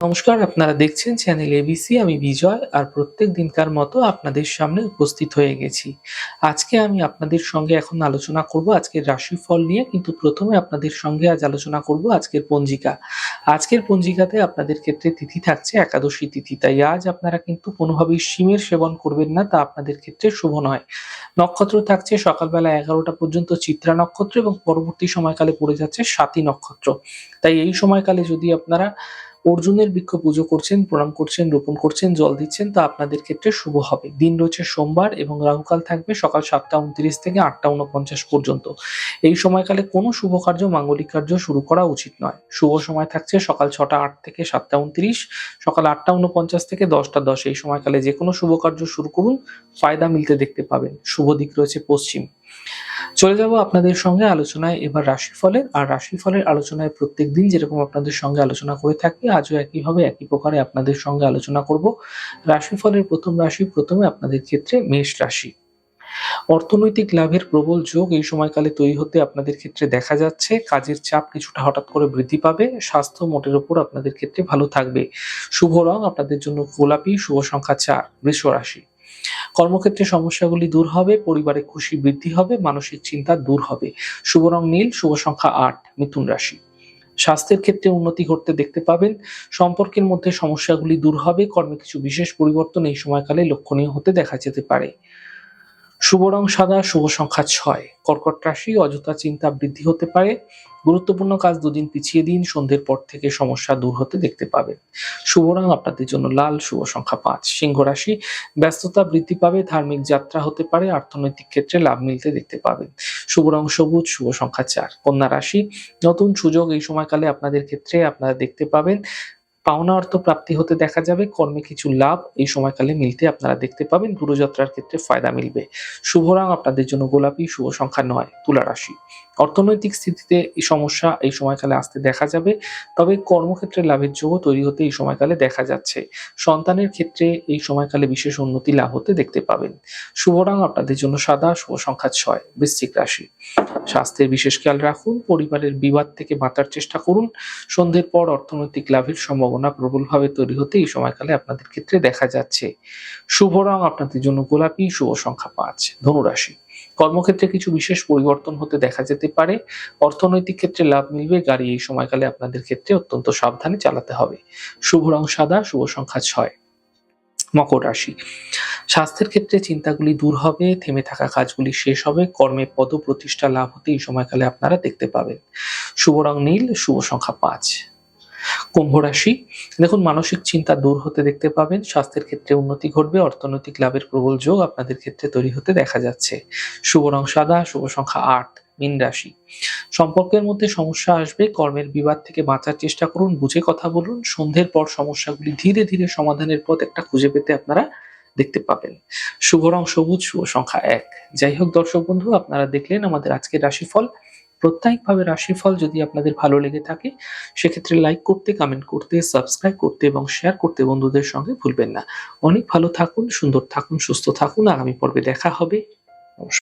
নমস্কার, আপনারা দেখছেন চ্যানেল এবিসি। আমি বিজয় আর প্রত্যেক দিনকার মতো আপনাদের সামনে উপস্থিত হয়ে গেছি। আজকে আমি আপনাদের সঙ্গে এখন আলোচনা করব আজকের রাশিফল নিয়ে, কিন্তু প্রথমে আপনাদের সঙ্গে আজ আলোচনা করব আজকের পঞ্জিকা। আজকের পঞ্জিকাতে আপনাদের ক্ষেত্রে তিথি থাকছে একাদশী তিথি, তাই আজ আপনারা কিন্তু কোনোভাবেই শিমের সেবন করবেন না, তা আপনাদের ক্ষেত্রে শুভ নয়। নক্ষত্র থাকছে সকালবেলা 11টা পর্যন্ত চিত্রা নক্ষত্র এবং পরবর্তী সময়কালে পড়ে যাচ্ছে স্বাতী নক্ষত্র। তাই এই সময়কালে যদি আপনারা অর্জুনের বৃক্ষ পুজো করছেন, প্রণাম করছেন, রোপণ করছেন, জল দিচ্ছেন, তা আপনাদের ক্ষেত্রে শুভ হবে। দিন রয়েছে সোমবার এবং রাহুকাল থাকবে সকাল 7টা 29 থেকে 8টা 49 পর্যন্ত। এই সময়কালে কোনো শুভ কার্য, মাঙ্গলিক কার্য শুরু করা উচিত নয়। শুভ সময় থাকছে সকাল 6টা 8 থেকে 7টা 29, সকাল 8টা 49 থেকে 10টা 10। এই সময়কালে যে কোনো শুভ কার্য শুরু করুন, ফায়দা মিলতে দেখতে পাবেন। শুভ দিক রয়েছে পশ্চিম। চলে যাব আপনাদের সঙ্গে আলোচনায় এবার রাশিফলের। আর রাশিফলের আলোচনায় প্রত্যেকদিন যেরকম আপনাদের সঙ্গে আলোচনা করে থাকি, আজও একইভাবে একই প্রকারে আপনাদের সঙ্গে আলোচনা করব। রাশিফলের প্রথম রাশি, প্রথমে আপনাদের ক্ষেত্রে মেষ রাশি। অর্থনৈতিক লাভের প্রবল যোগ এই সময়কালে তৈরি হতে আপনাদের ক্ষেত্রে দেখা যাচ্ছে। কাজের চাপ কিছুটা হঠাৎ করে বৃদ্ধি পাবে। স্বাস্থ্য মোটের উপর আপনাদের ক্ষেত্রে ভালো থাকবে। শুভ রং আপনাদের জন্য গোলাপি, শুভ সংখ্যা 4। বৃষ রাশি। কর্মক্ষেত্রে সমস্যাগুলি দূর হবে, পরিবারে খুশি বৃদ্ধি হবে, মানসিক চিন্তা দূর হবে। শুভ রং নীল, শুভ সংখ্যা 8। মিথুন রাশি। স্বাস্থ্যের ক্ষেত্রে উন্নতি ঘটতে দেখতে পাবেন। সম্পর্কের মধ্যে সমস্যাগুলি দূর হবে, কর্মে কিছু বিশেষ পরিবর্তন এই সময়কালে লক্ষণীয় হতে দেখা যেতে পারে। শুভ রং সাদা, শুভ সংখ্যা 6। কর্কট রাশি। অযথা চিন্তা বৃদ্ধি হতে পারে। গুরুত্বপূর্ণ কাজ দুদিন পিছিয়ে দিন, সন্ধ্যের পর থেকে সমস্যা দূর হতে দেখতে পাবেন। শুভ রং আপনাদের জন্য লাল, শুভ সংখ্যা 5। সিংহ রাশি। ব্যস্ততা বৃদ্ধি পাবে, ধার্মিক যাত্রা হতে পারে, অর্থনৈতিক ক্ষেত্রে লাভ মিলতে দেখতে পাবেন। শুভ রং সবুজ, শুভ সংখ্যা 4। কন্যা রাশি। নতুন সুযোগ এই সময়কালে আপনাদের ক্ষেত্রে আপনারা দেখতে পাবেন। পাওনা অর্থ প্রাপ্তি হতে দেখা যাবে, কর্মে কিছু লাভ এই সময়কালে মিলতে আপনারা দেখতে পাবেন। দূরযাত্রার ক্ষেত্রে ফায়দা মিলবে। শুভ রং আপনাদের জন্য গোলাপি, শুভ সংখ্যা 9। তুলা রাশি। অর্থনৈতিক স্থিতিতে এই সমস্যা এই সময়কালে আসতে দেখা যাবে, তবে কর্মক্ষেত্রে লাভের যোগও তৈরি হতে এই সময়কালে দেখা যাচ্ছে। সন্তানের ক্ষেত্রে এই সময়কালে বিশেষ উন্নতি লাভ হতে দেখতে পাবেন। শুভ রং আপনাদের জন্য সাদা, শুভ সংখ্যা 6। বৃশ্চিক রাশি। স্বাস্থ্যের বিশেষ খেয়াল রাখুন, পরিবারের বিবাদ থেকে বাঁচার চেষ্টা করুন। সন্ধ্যের পর অর্থনৈতিক লাভের সম্ভাবনা প্রবলভাবে তৈরি হতে এই সময়কালে আপনাদের ক্ষেত্রে দেখা যাচ্ছে। শুভ রং আপনাদের জন্য গোলাপি, শুভ সংখ্যা 5। ধনুরাশি। কর্মক্ষেত্রে কিছু বিশেষ পরিবর্তন হতে দেখা যেতে পারে। অর্থনৈতিক ক্ষেত্রে লাভ মিলবে, গাড়ি এই সময়কালে আপনাদের ক্ষেত্রে অত্যন্ত সাবধানে চালাতে হবে। শুভ রং সাদা, শুভ সংখ্যা 6। মকর রাশি। স্বাস্থ্যের ক্ষেত্রে চিন্তাগুলি দূর হবে, থেমে থাকা কাজগুলি শেষ হবে, কর্মে পদপ্রতিষ্ঠা লাভ হতে এই সময়কালে আপনারা দেখতে পাবেন। শুভ রং নীল, শুভ সংখ্যা 5। কুম্ভ রাশি। দেখুন, মানসিক চিন্তা দূর হতে দেখতে পাবেন, স্বাস্থ্যের ক্ষেত্রে উন্নতি ঘটবে, অর্থনৈতিক লাভের প্রবল যোগ আপনাদের ক্ষেত্রে তৈরি হতে দেখা যাচ্ছে। শুভ রং সাদা, শুভ সংখ্যা 8। মীন রাশি। সম্পর্কের মধ্যে সমস্যা আসবে, কর্মের বিবাদ থেকে বাঁচার চেষ্টা করুন, বুঝে কথা বলুন। সন্ধ্যের পর সমস্যাগুলি ধীরে ধীরে সমাধানের পথ একটা খুঁজে পেতে আপনারা দেখতে পাবেন। শুভ রং সবুজ, শুভ সংখ্যা 1। যাই হোক দর্শক বন্ধু, আপনারা দেখলেন আমাদের আজকের রাশিফল। প্রত্যেকভাবে রাশিফল যদি আপনাদের ভালো লেগে থাকে, সেক্ষেত্রে লাইক করতে, কমেন্ট করতে, সাবস্ক্রাইব করতে এবং শেয়ার করতে বন্ধুদের সঙ্গে ভুলবেন না। অনেক ভালো থাকুন, সুন্দর থাকুন, সুস্থ থাকুন। আগামী পর্বে দেখা হবে। নমস্কার।